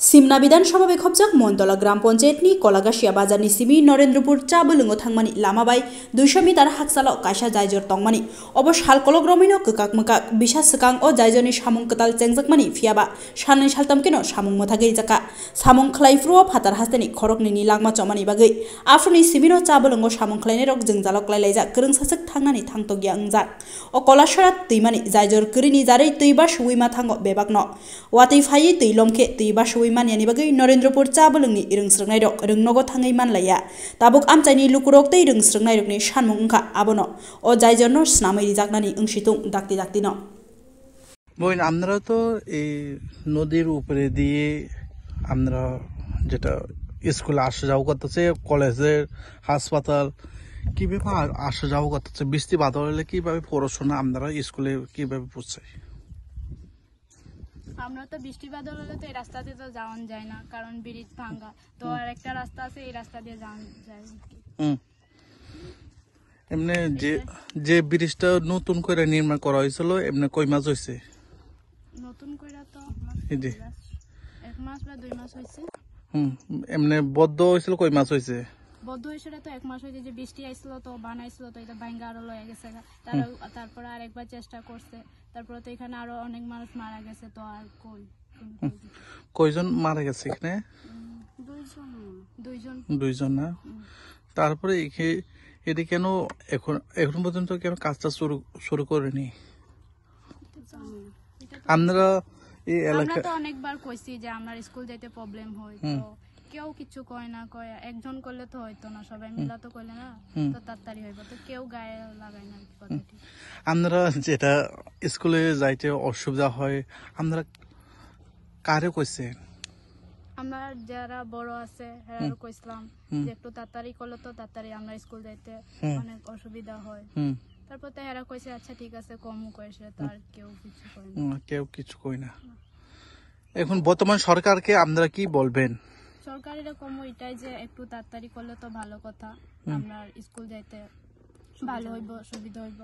सिमना विधानसभा बेखबजाक मनतला ग्राम पंचायतनि कलागासिया बाजारनि सिमि नरेन्द्रपुर चाबुलुंगो थांमानि लामाबाय 200 मिटार हाकसालाव कायसा जायजर तंमानि अब सालकलक रमिनो ककाक मकाक बिसा सकां ओ जायजरनि सामुं कताल चेंजकमानि फियाबा साननै सालतामकेनो सामुं मोथागै जाका सामुं खलायफ्रुआ फातार हास्तेनि खरकनि लागमा चमानि बागै आफुनि सिमिनो चाबुलुंगो सामुं खलायने रक जोंजालक लायलायजा गोरों सासक थांनानि थांतगिया अंजा ओ कलासरा तैमानि जायजर करिनि जारै तैबा सुवैमा थांगो बेबाकनो वातै फायै तैलमखे तैबा मानियानि बागै नरेन्द्रपुर चाबुलुंनि इरंस्रंनाय रक रोंनगो थाङै मानलाया ताबुक आमचाइनि लुकुरक तै रोंस्रंनाय रकनि सानमुं ओंखा आबनो ओ जायजरनो स्नामै जागनानि ओंसितुं दाक्ति दाक्तिनो বইন আমরা তো এই নদীর উপরে দিয়ে আমরা যেটা স্কুলে আসা যাওয়া করতেছে কলেজের হাসপাতাল কিভাবে আসা যাওয়া করতেছে বৃষ্টি বাদল হলে কিভাবে পড়াশোনা আমরা স্কুলে কিভাবে পৌঁছাই আমরা তো বৃষ্টি বাদল হলে তো এই রাস্তা দিয়ে তো যাওয়া যায় না কারণ ব্রিজ ভাঙা তো আর একটা রাস্তা আছে এই রাস্তা দিয়ে যাওয়া যায় এমনি যে ব্রিজটা নতুন করে নির্মাণ করা হয়েছিল এমনি কয় মাস হয়েছে নতুন করে তো এক মাস বা 2 মাস হয়েছে এমনি বদ্ধ হয়েছিল কয় মাস হয়েছে বদ্ধ হয়েছিল তো 1 মাস হয়েছে যে বৃষ্টি আইছিল তো বানাইছিল তো এটা ভাঙা আরো লয়ে গেছে তারপর আরেকবার চেষ্টা করছে তারপর তো এখানে আরো অনেক মানুষ মারা গেছে তো আর কয়জন মারা গেছে এখানে দুইজন না তারপরে এটা কেন এখন পর্যন্ত কেন কাজটা শুরু করেনি আমরা এই এলাকা তো অনেকবার কইছি যে আমরা স্কুল যেতে প্রবলেম হয় তো কেউ কিছু কয় না কয় একজন করলে তো হইতো না সবাই মিলা তো কইলে না তো তাড়াতাড়ি হইব তো কেউ গায়ে লাগায় না কথাটি আমরা যেটা স্কুলে যাইতে অসুবিধা হয় আমরা কারে কইছে আমরা যারা বড় আছে এরা কইছিলাম যে একটু তাড়াতাড়ি করলে তো তাড়াতাড়ি আমরা স্কুল যাইতে অনেক অসুবিধা হয় তারপর তো এরা কইছে আচ্ছা ঠিক আছে কমও কইছে তার কেউ কিছু কয় না কেউ কিছু কয় না এখন বর্তমান সরকারকে আমরা কি বলবেন সরকারের কম এটাই যে একটু তাড়াতাড়ি করলে তো ভালো কথা আমরা স্কুল যাইতে ভালো হইব সুবিধা হইব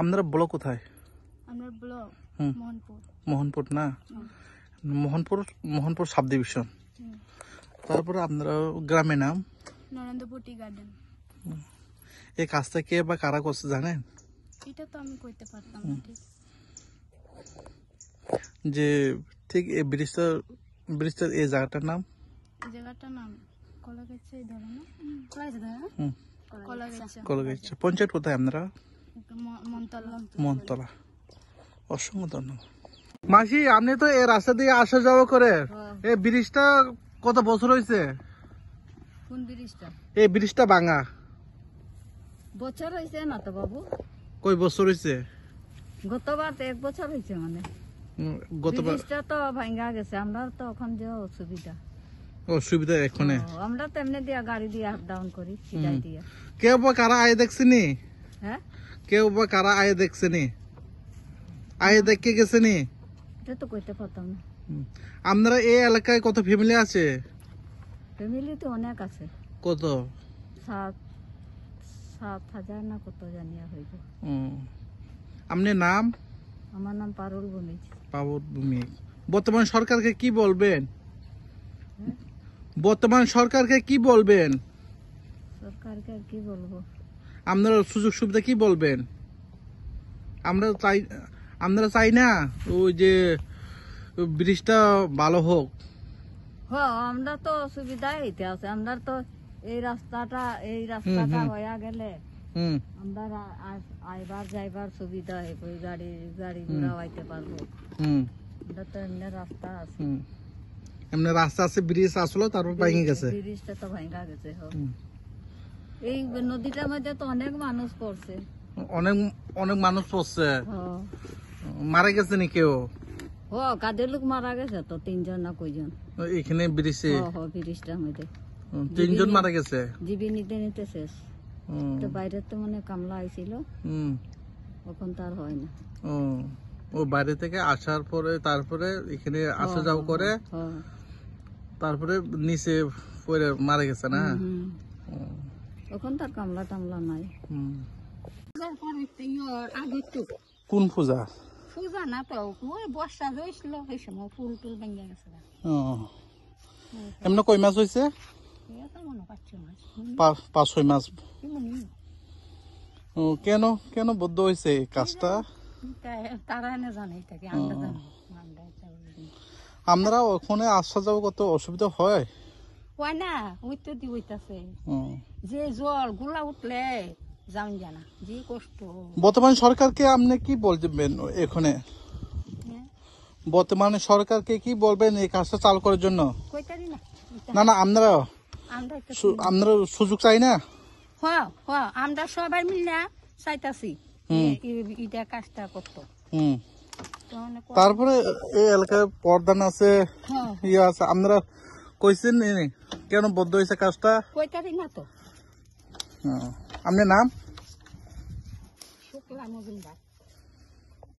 আমরা ব্লক কোথায় আমরা ব্লক মোহনপুর না মোহনপুর সাব ডিভিশন তারপরে আমরা গ্রামের নাম নরেন্দ্রপুর টি গার্ডেন এই কাজটা কে বা কারা করছে জানেন এটা তো আমি কইতে পারতাম না ঠিক যে ঠিক এই ব্রিজটার এই জায়গাটার নাম কলাগাছা এই ধরে না কলাগাছা পঞ্চায়েত কোথায় আমরা মনতলা অসংখ্য ধন্যবাদ মাসি আপনি তো এই রাস্তা দিয়ে আসা যাওয়া করে এই ব্রিজটা কত বছর হয়েছে কোন ব্রিজটা এই ব্রিজটা ভাঙা বছর হয়েছে না তো বাবু কয় বছর হয়েছে গতবার 1 বছর হয়েছে মানে ব্রিজটা তো ভাঙা গেছে আমরা তো এখন যে অসুবিধা এখানে আমরা তো এমনি দিয়া গাড়ি দিয়ে আপ ডাউন করি সিধাই দিয়া কেউ বা কারা আয় দেখছেনি হ্যাঁ কেউ বা কারা আয় দেখছেনি আয় দেখে গেছেনি এটা তো কইতে পারতাম না আপনারা এই এলাকায় কত ফ্যামিলি আছে ফ্যামিলি তো অনেক আছে কত 7,000 না কত জানিয়া হইব আপনার নাম আমার নাম পারুল ভূমিক বর্তমান সরকারকে কি বলবেন সরকারকে কি বলবো আপনারা সুযোগ সুবিধা কি বলবেন আমরা চাই না ওই যে ব্রিজটা ভালো হোক আমরা তো সুবিধাই হইতে আছে আমরা তো এই রাস্তাটা হয়ে গেলে আমরা আইবার যাইবার সুবিধা হইব গাড়ি ঘোড়া আইতে পারবো আমরা তো এমনি রাস্তা আছে ব্রিজ আসলো তারপর ভেঙে গেছে ব্রিজটা তো ভাঙা গেছে এই নদীটার মধ্যে তো অনেক মানুষ পড়ছে অনেক মানুষ পড়ছে মারা গেছে নি কেউ কাদের লোক মারা গেছে তো 3 জন না কয়জন এখানে ব্রিজে ব্রিজটার মধ্যে 3 জন মারা গেছে জীবী নিতে শেষ তো বাইরে তো মানে কামলা আইছিল এখন তার হয় না ও বাইরে থেকে আসার পরে তারপরে এখানে আসা যাওয়া করে তারপরে নিচে পড়ে মারা গেছে না এখন তার কামলা টামলা নাই কোন পূজা পূজা না তো ওই বর্ষা হয়েছিল ওই সময় ফুল টুল ভেঙে গেছে এমনি কই মাছ হয়েছে? এটা মনে পাচ্ছি 5-6 মাস। কেন কেন বদ্ধ হয়েছে কাজটা? তারা না জানে এটাকে, আমরা জানি। আমরা ওখানে আসা যাওয়া কত অসুবিধা হয়? হয় না, ওই তো দি হইতাছে যে জল গুলা উঠলে যাওন জানা যে কষ্ট। বর্তমান সরকারকে আপনি কি বলবেন এখানে? বর্তমানে সরকারকে কি বলবেন এই কাজটা চালু করার জন্য? কইতারি না না না, আমরা সুযোগ চাই না। হ্যাঁ হ্যাঁ, আমরা সবাই মিলে চাইতাছি এটা কাজটা করতো। তারপরে এই এলাকায় প্রধান আছে, ইয়ে আছে, আপনারা কইছেন কেন বদ্ধ হয়েছে কাজটা? কইতারি না তো। আপনার নাম? শুক্লা মজুমদার।